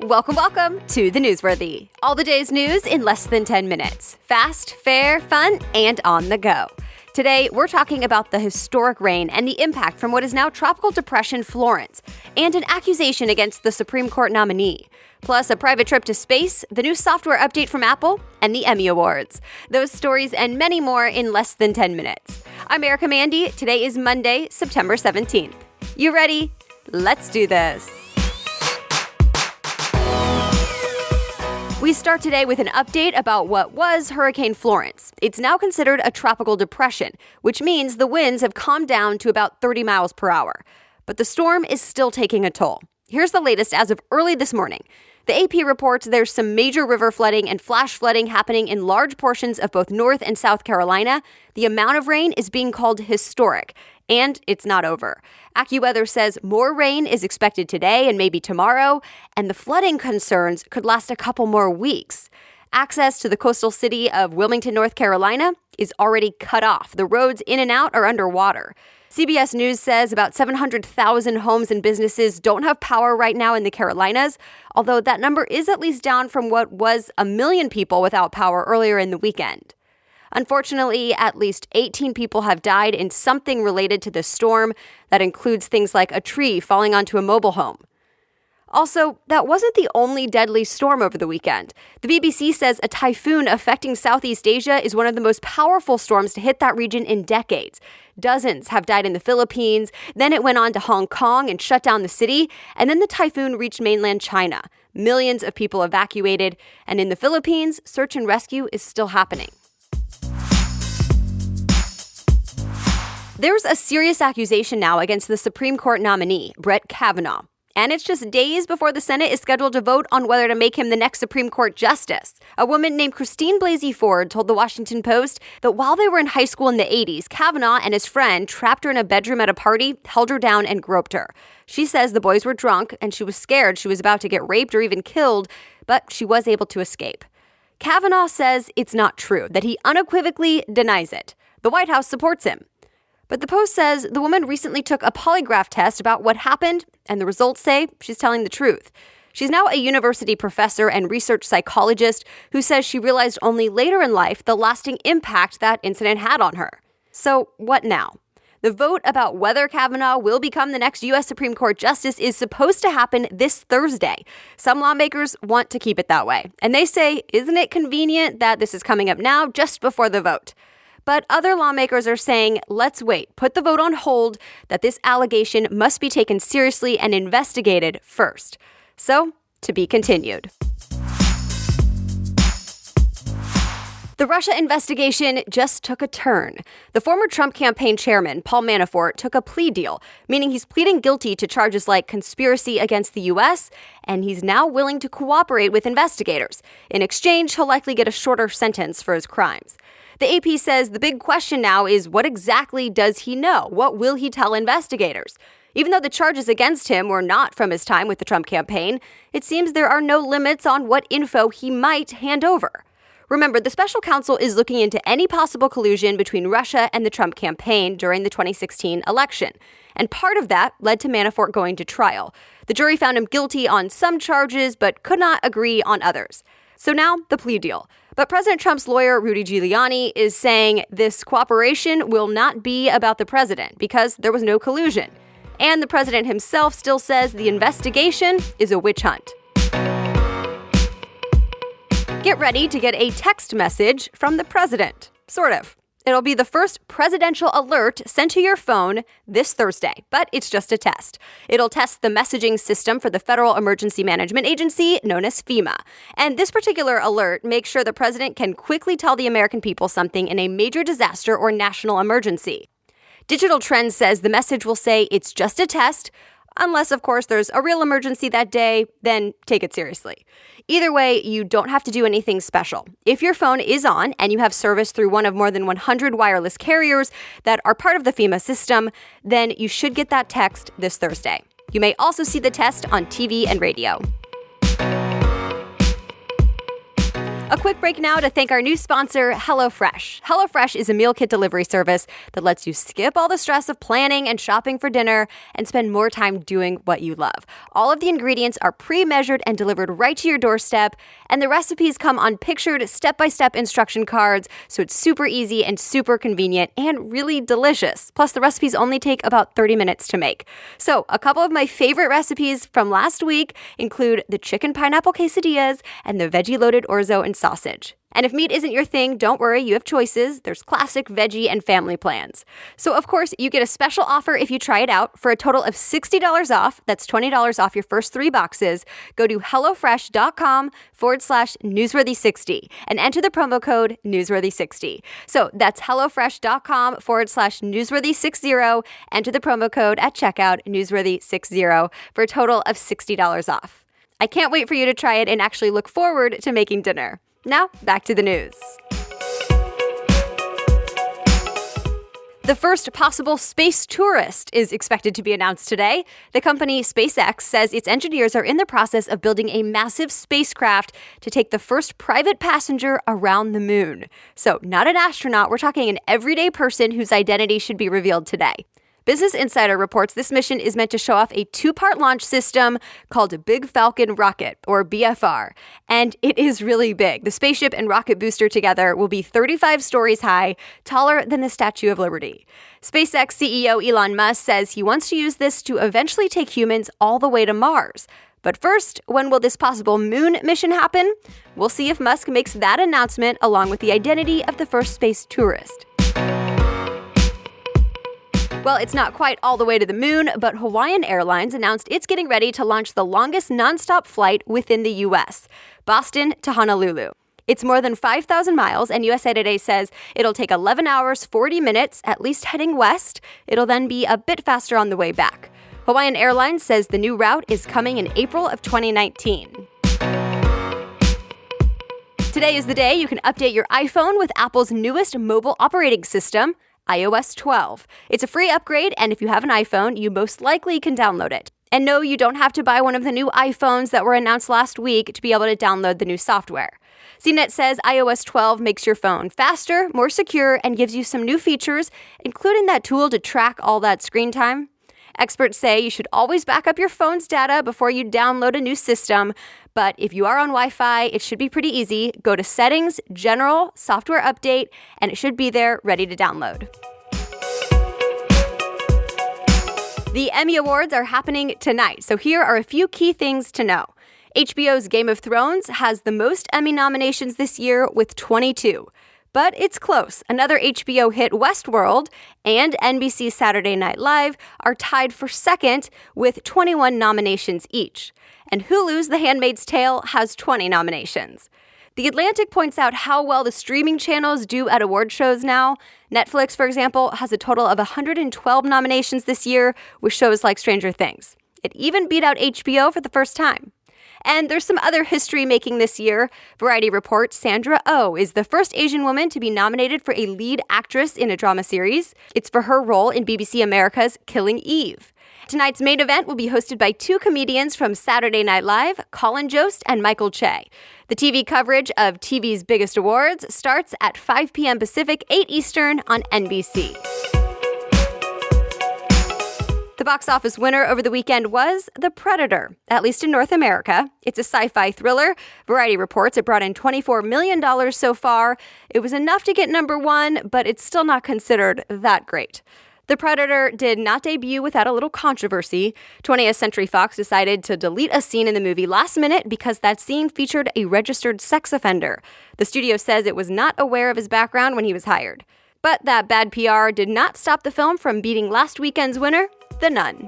Welcome to The Newsworthy. All the day's news in less than 10 minutes. Fast, fair, fun, and on the go. Today, we're talking about the historic rain and the impact from what is now Tropical Depression Florence, and an accusation against the Supreme Court nominee. Plus, a private trip to space, the new software update from Apple, and the Emmy Awards. Those stories and many more in less than 10 minutes. I'm Erica Mandy. Today is Monday, September 17th. You ready? Let's do this. We start today with an update about what was Hurricane Florence. It's now considered a tropical depression, which means the winds have calmed down to about 30 miles per hour. But the storm is still taking a toll. Here's the latest as of early this morning. The AP reports there's some major river flooding and flash flooding happening in large portions of both North and South Carolina. The amount of rain is being called historic, and it's not over. AccuWeather says more rain is expected today and maybe tomorrow, and the flooding concerns could last a couple more weeks. Access to the coastal city of Wilmington, North Carolina is already cut off. The roads in and out are underwater. CBS News says about 700,000 homes and businesses don't have power right now in the Carolinas, although that number is at least down from what was 1 million people without power earlier in the weekend. Unfortunately, at least 18 people have died in something related to this storm. That includes things like a tree falling onto a mobile home. Also, that wasn't the only deadly storm over the weekend. The BBC says a typhoon affecting Southeast Asia is one of the most powerful storms to hit that region in decades. Dozens have died in the Philippines, then it went on to Hong Kong and shut down the city, and then the typhoon reached mainland China. Millions of people evacuated, and in the Philippines, search and rescue is still happening. There's a serious accusation now against the Supreme Court nominee, Brett Kavanaugh. And it's just days before the Senate is scheduled to vote on whether to make him the next Supreme Court justice. A woman named Christine Blasey Ford told the Washington Post that while they were in high school in the 80s, Kavanaugh and his friend trapped her in a bedroom at a party, held her down, and groped her. She says the boys were drunk and she was scared she was about to get raped or even killed, but she was able to escape. Kavanaugh says it's not true, that he unequivocally denies it. The White House supports him. But the Post says the woman recently took a polygraph test about what happened, and the results say she's telling the truth. She's now a university professor and research psychologist who says she realized only later in life the lasting impact that incident had on her. So what now? The vote about whether Kavanaugh will become the next U.S. Supreme Court justice is supposed to happen this Thursday. Some lawmakers want to keep it that way, and they say, isn't it convenient that this is coming up now just before the vote? But other lawmakers are saying, let's wait, put the vote on hold, that this allegation must be taken seriously and investigated first. So, to be continued. The Russia investigation just took a turn. The former Trump campaign chairman, Paul Manafort, took a plea deal, meaning he's pleading guilty to charges like conspiracy against the U.S., and he's now willing to cooperate with investigators. In exchange, he'll likely get a shorter sentence for his crimes. The AP says the big question now is what exactly does he know? What will he tell investigators? Even though the charges against him were not from his time with the Trump campaign, it seems there are no limits on what info he might hand over. Remember, the special counsel is looking into any possible collusion between Russia and the Trump campaign during the 2016 election. And part of that led to Manafort going to trial. The jury found him guilty on some charges, but could not agree on others. So now, the plea deal. But President Trump's lawyer, Rudy Giuliani, is saying this cooperation will not be about the president because there was no collusion. And the president himself still says the investigation is a witch hunt. Get ready to get a text message from the president. Sort of. It'll be the first presidential alert sent to your phone this Thursday, but it's just a test. It'll test the messaging system for the Federal Emergency Management Agency, known as FEMA. And this particular alert makes sure the president can quickly tell the American people something in a major disaster or national emergency. Digital Trends says the message will say it's just a test, unless, of course, there's a real emergency that day, then take it seriously. Either way, you don't have to do anything special. If your phone is on and you have service through one of more than 100 wireless carriers that are part of the FEMA system, then you should get that text this Thursday. You may also see the test on TV and radio. A quick break now to thank our new sponsor, HelloFresh. HelloFresh is a meal kit delivery service that lets you skip all the stress of planning and shopping for dinner and spend more time doing what you love. All of the ingredients are pre-measured and delivered right to your doorstep, and the recipes come on pictured step-by-step instruction cards, so it's super easy and super convenient and really delicious. Plus, the recipes only take about 30 minutes to make. So, a couple of my favorite recipes from last week include the chicken pineapple quesadillas and the veggie-loaded orzo and sausage. And if meat isn't your thing, don't worry, you have choices. There's classic, veggie, and family plans. So, of course, you get a special offer if you try it out for a total of $60 off. That's $20 off your first 3 boxes. Go to HelloFresh.com/Newsworthy60 and enter the promo code Newsworthy60. So that's HelloFresh.com/Newsworthy60. Enter the promo code at checkout, Newsworthy60, for a total of $60 off. I can't wait for you to try it and actually look forward to making dinner. Now, back to the news. The first possible space tourist is expected to be announced today. The company SpaceX says its engineers are in the process of building a massive spacecraft to take the first private passenger around the moon. So, not an astronaut, we're talking an everyday person whose identity should be revealed today. Business Insider reports this mission is meant to show off a 2-part launch system called a Big Falcon Rocket, or BFR. And it is really big. The spaceship and rocket booster together will be 35 stories high, taller than the Statue of Liberty. SpaceX CEO Elon Musk says he wants to use this to eventually take humans all the way to Mars. But first, when will this possible moon mission happen? We'll see if Musk makes that announcement along with the identity of the first space tourist. Well, it's not quite all the way to the moon, but Hawaiian Airlines announced it's getting ready to launch the longest nonstop flight within the U.S., Boston to Honolulu. It's more than 5,000 miles, and USA Today says it'll take 11 hours, 40 minutes, at least heading west. It'll then be a bit faster on the way back. Hawaiian Airlines says the new route is coming in April of 2019. Today is the day you can update your iPhone with Apple's newest mobile operating system, iOS 12. It's a free upgrade, and if you have an iPhone, you most likely can download it. And no, you don't have to buy one of the new iPhones that were announced last week to be able to download the new software. CNET says iOS 12 makes your phone faster, more secure, and gives you some new features, including that tool to track all that screen time. Experts say you should always back up your phone's data before you download a new system, but if you are on Wi-Fi, it should be pretty easy. Go to Settings, General, Software Update, and it should be there ready to download. The Emmy Awards are happening tonight, so here are a few key things to know. HBO's Game of Thrones has the most Emmy nominations this year with 22. But it's close. Another HBO hit, Westworld, and NBC's Saturday Night Live are tied for second with 21 nominations each. And Hulu's The Handmaid's Tale has 20 nominations. The Atlantic points out how well the streaming channels do at award shows now. Netflix, for example, has a total of 112 nominations this year with shows like Stranger Things. It even beat out HBO for the first time. And there's some other history making this year. Variety reports Sandra Oh is the first Asian woman to be nominated for a lead actress in a drama series. It's for her role in BBC America's Killing Eve. Tonight's main event will be hosted by 2 comedians from Saturday Night Live, Colin Jost and Michael Che. The TV coverage of TV's biggest awards starts at 5 p.m. Pacific, 8 Eastern on NBC. The box office winner over the weekend was The Predator, at least in North America. It's a sci-fi thriller. Variety reports it brought in $24 million so far. It was enough to get number 1, but it's still not considered that great. The Predator did not debut without a little controversy. 20th Century Fox decided to delete a scene in the movie last minute because that scene featured a registered sex offender. The studio says it was not aware of his background when he was hired. But that bad PR did not stop the film from beating last weekend's winner, The Nun.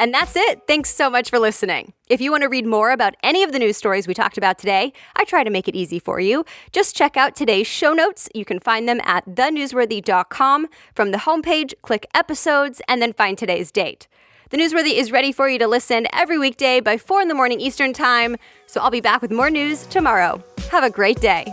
And that's it. Thanks so much for listening. If you want to read more about any of the news stories we talked about today, I try to make it easy for you. Just check out today's show notes. You can find them at thenewsworthy.com. From the homepage, click episodes, and then find today's date. The Newsworthy is ready for you to listen every weekday by 4 in the morning Eastern Time. So I'll be back with more news tomorrow. Have a great day.